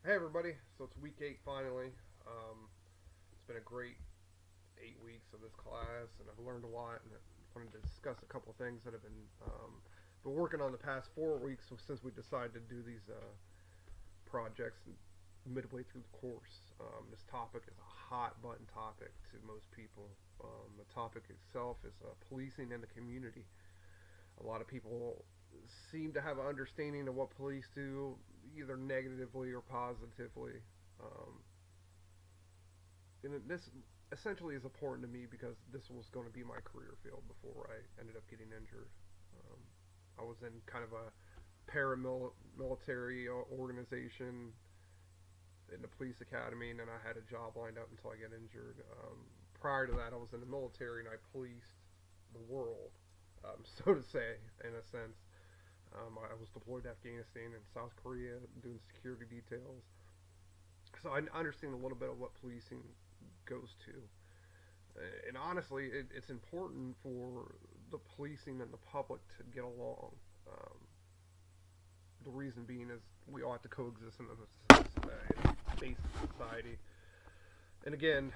Hey everybody, so it's week 8 finally. It's been a great 8 weeks of this class, and I've learned a lot. And I wanted to discuss a couple of things that have been working on the past 4 weeks since we decided to do these projects midway through the course. This topic is a hot button topic to most people. The topic itself is policing in the community. A lot of people seem to have an understanding of what police do, either negatively or positively. Um, and this essentially is important to me because this was going to be my career field before I ended up getting injured. Um, I was in kind of a paramilitary organization in the police academy, and then I had a job lined up until I got injured. Prior to that, I was in the military and I policed the world, so to say, in a sense. I was deployed to Afghanistan and South Korea doing security details. So I understand a little bit of what policing goes to. And honestly, it's important for the policing and the public to get along. Um, the reason being is we all have to coexist in a basic society. And again,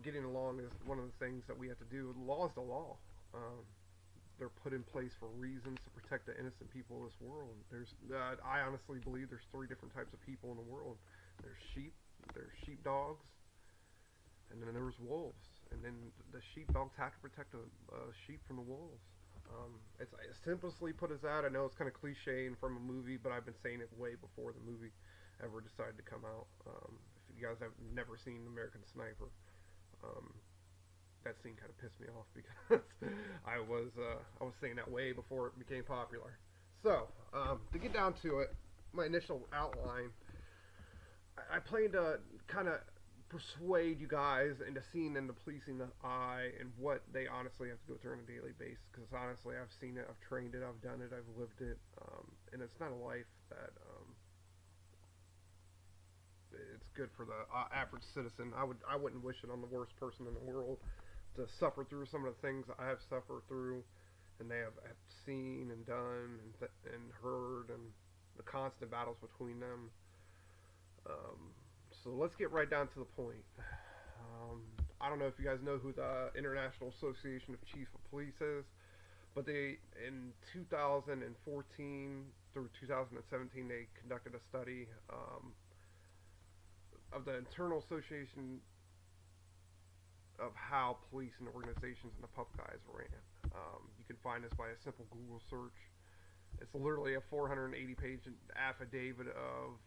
getting along is one of the things that we have to do. The law is the law. Um, they're put in place for reasons to protect the innocent people of this world. I honestly believe there's three different types of people in the world. There's sheep, there's sheepdogs, and then there's wolves. And then the sheepdogs have to protect the sheep from the wolves. It's as simply put as that. I know it's kind of cliche and from a movie, but I've been saying it way before the movie ever decided to come out. If you guys have never seen American Sniper, um, that scene kind of pissed me off because I was saying that way before it became popular. So to get down to it, my initial outline, I plan to kind of persuade you guys into seeing in the policing the eye and what they honestly have to go through on a daily basis. Because honestly, I've seen it, I've trained it, I've done it, I've lived it, and it's not a life that it's good for the average citizen. I wouldn't wish it on the worst person in the world to suffer through some of the things I have suffered through, and they have seen and done and heard, and the constant battles between them. So let's get right down to the point. I don't know if you guys know who the International Association of Chiefs of Police is, but they in 2014 through 2017 they conducted a study of the Internal Association of how police and organizations and the public eyes ran. You can find this by a simple Google search. It's literally a 480-page affidavit of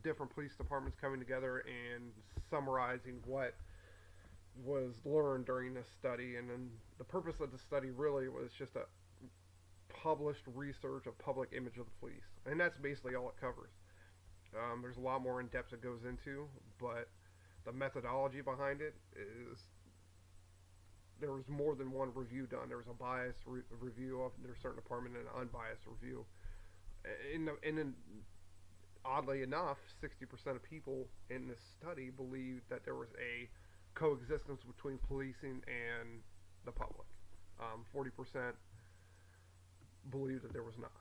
different police departments coming together and summarizing what was learned during this study. And then the purpose of the study really was just a published research of public image of the police. And that's basically all it covers. There's a lot more in depth it goes into, but the methodology behind it is there was more than one review done. There was a biased review of their certain department and an unbiased review. And oddly enough, 60% of people in this study believed that there was a coexistence between policing and the public. 40% believed that there was not.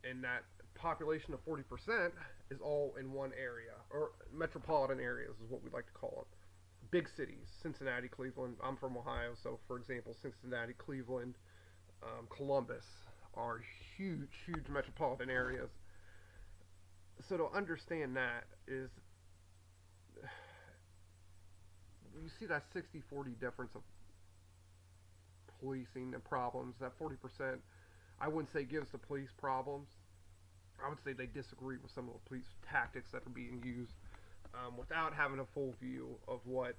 And that population of 40% is all in one area, or metropolitan areas is what we like to call them. Big cities, Cincinnati, Cleveland. I'm from Ohio, so for example, Cincinnati, Cleveland, Columbus are huge metropolitan areas. So to understand that is, you see that 60-40 difference of policing and problems. That 40%, I wouldn't say gives the police problems. I would say they disagree with some of the police tactics that are being used without having a full view of what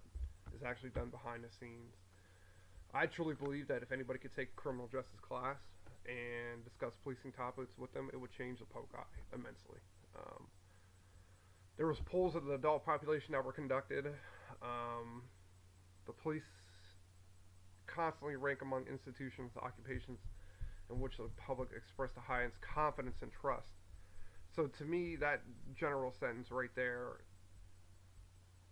is actually done behind the scenes. I truly believe that if anybody could take a criminal justice class and discuss policing topics with them, it would change the public eye immensely. There was polls of the adult population that were conducted. The police constantly rank among institutions, occupations in which the public expressed the highest confidence and trust. So to me, that general sentence right there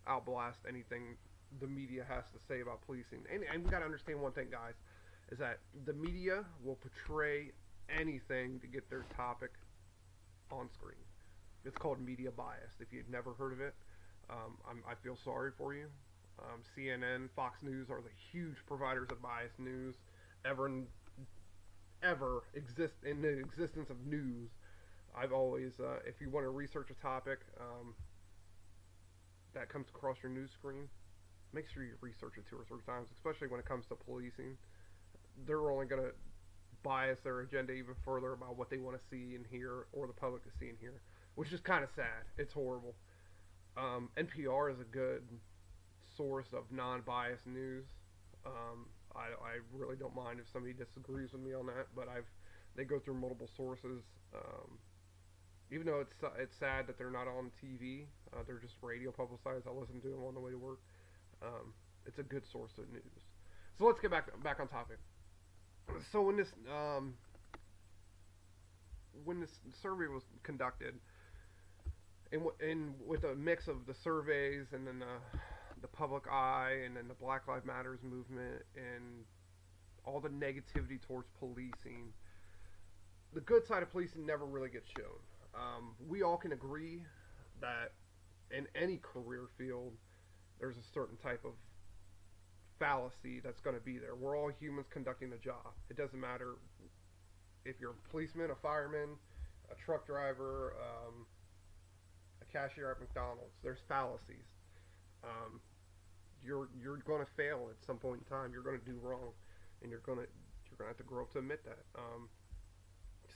outblast anything the media has to say about policing. And we got to understand one thing, guys, is that the media will portray anything to get their topic on screen. It's called media bias. If you've never heard of it, I feel sorry for you. CNN, Fox News are the huge providers of biased news ever ever exist in the existence of news. I've always, if you want to research a topic that comes across your news screen, make sure you research it 2 or 3 times, especially when it comes to policing. They're only going to bias their agenda even further about what they want to see and hear, or the public to see and hear, which is kind of sad. It's horrible. NPR is a good source of non-biased news. I really don't mind if somebody disagrees with me on that, but they go through multiple sources. Even though it's sad that they're not on TV, they're just radio publicized. I listen to them on the way to work. It's a good source of news. So let's get back on topic. So when this survey was conducted, and with a mix of the surveys and then the public eye and then the Black Lives Matters movement and all the negativity towards policing, the good side of policing never really gets shown. We all can agree that in any career field, there's a certain type of fallacy that's going to be there. We're all humans conducting a job. It doesn't matter if you're a policeman, a fireman, a truck driver, a cashier at McDonald's. There's fallacies. You're going to fail at some point in time. You're going to do wrong, and you're going to have to grow up to admit that.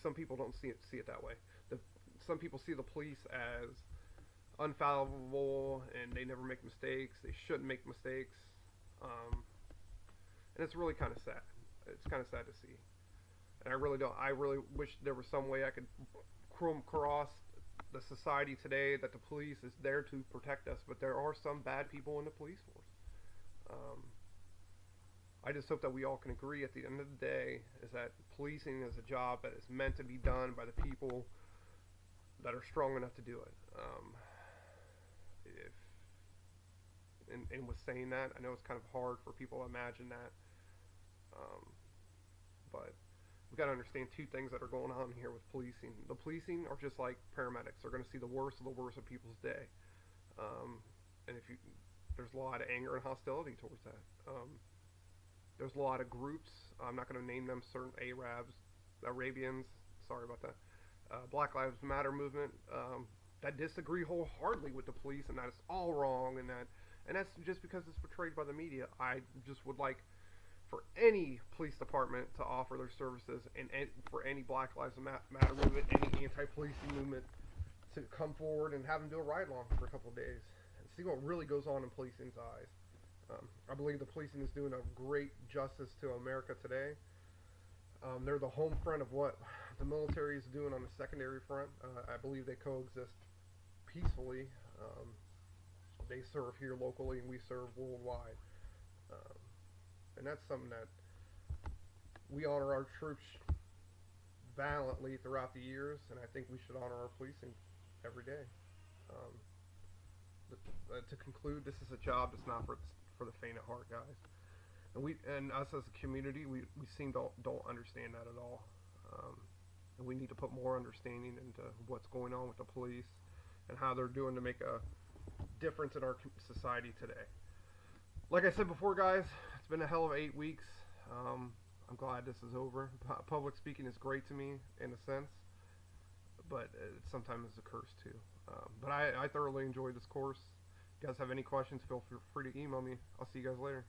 Some people don't see it that way. Some people see the police as unfallible and they never make mistakes. They shouldn't make mistakes, and it's really kind of sad. It's kind of sad to see, and I really wish there was some way I could come across the society today that the police is there to protect us, but there are some bad people in the police force. I just hope that we all can agree at the end of the day is that policing is a job that is meant to be done by the people that are strong enough to do it. And with saying that, I know it's kind of hard for people to imagine that, but we got to understand 2 things that are going on here with policing. The policing are just like paramedics; they're going to see the worst of people's day, and there's a lot of anger and hostility towards that. There's a lot of groups. I'm not going to name them. Certain Arabians. Sorry about that. Black Lives Matter movement that disagree wholeheartedly with the police, and that it's all wrong, and that's just because it's portrayed by the media. I just would like for any police department to offer their services, and for any Black Lives Matter movement, any anti-policing movement to come forward and have them do a ride-along for a couple of days and see what really goes on in policing's eyes. I believe the policing is doing a great justice to America today. They're the home front of what the military is doing on the secondary front. I believe they coexist peacefully. They serve here locally, and we serve worldwide. And that's something that we honor our troops valiantly throughout the years, and I think we should honor our policing every day. To conclude, this is a job that's not for the faint of heart, guys. And us as a community, we seem to don't understand that at all. And we need to put more understanding into what's going on with the police and how they're doing to make a difference in our society today. Like I said before, guys, it's been a hell of 8 weeks. I'm glad this is over. Public speaking is great to me in a sense, but sometimes it's a curse too. But I thoroughly enjoyed this course. If you guys have any questions, feel free to email me. I'll see you guys later.